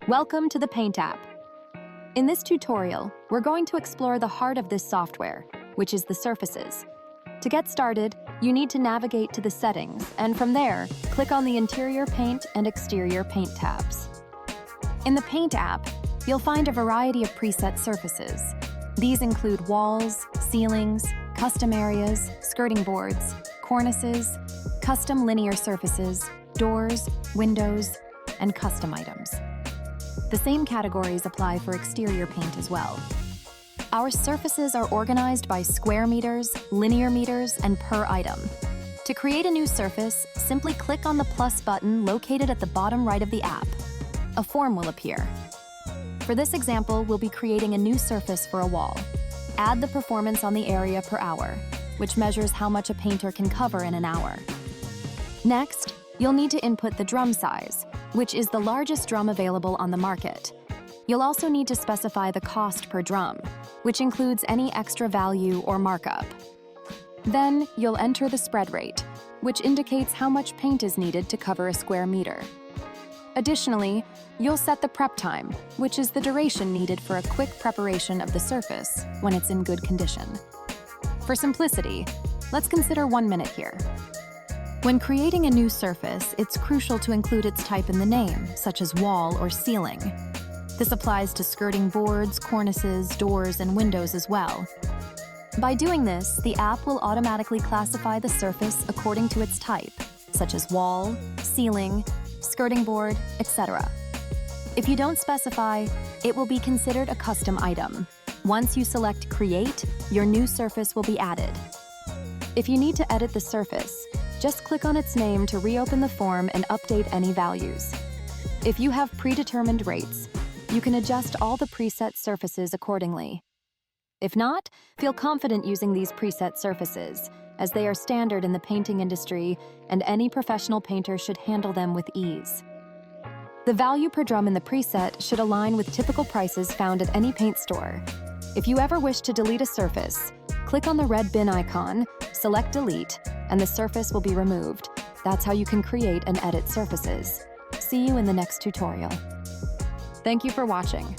Welcome to the PaintAPP. In this tutorial, we're going to explore the heart of this software, which is the surfaces. To get started, you need to navigate to the settings, and from there, click on the interior paint and exterior paint tabs. In the PaintAPP, you'll find a variety of preset surfaces. These include walls, ceilings, custom areas, skirting boards, cornices, custom linear surfaces, doors, windows, and custom items. The same categories apply for exterior paint as well. Our surfaces are organized by square meters, linear meters, and per item. To create a new surface, simply click on the plus button located at the bottom right of the app. A form will appear. For this example, we'll be creating a new surface for a wall. Add the performance on the area per hour, which measures how much a painter can cover in an hour. Next, you'll need to input the drum size, which is the largest drum available on the market. You'll also need to specify the cost per drum, which includes any extra value or markup. Then, you'll enter the spread rate, which indicates how much paint is needed to cover a square meter. Additionally, you'll set the prep time, which is the duration needed for a quick preparation of the surface when it's in good condition. For simplicity, let's consider 1 minute here. When creating a new surface, it's crucial to include its type in the name, such as wall or ceiling. This applies to skirting boards, cornices, doors, and windows as well. By doing this, the app will automatically classify the surface according to its type, such as wall, ceiling, skirting board, etc. If you don't specify, it will be considered a custom item. Once you select Create, your new surface will be added. If you need to edit the surface, just click on its name to reopen the form and update any values. If you have predetermined rates, you can adjust all the preset surfaces accordingly. If not, feel confident using these preset surfaces, as they are standard in the painting industry and any professional painter should handle them with ease. The value per drum in the preset should align with typical prices found at any paint store. If you ever wish to delete a surface, click on the red bin icon, select Delete, and the surface will be removed. That's how you can create and edit surfaces. See you in the next tutorial. Thank you for watching.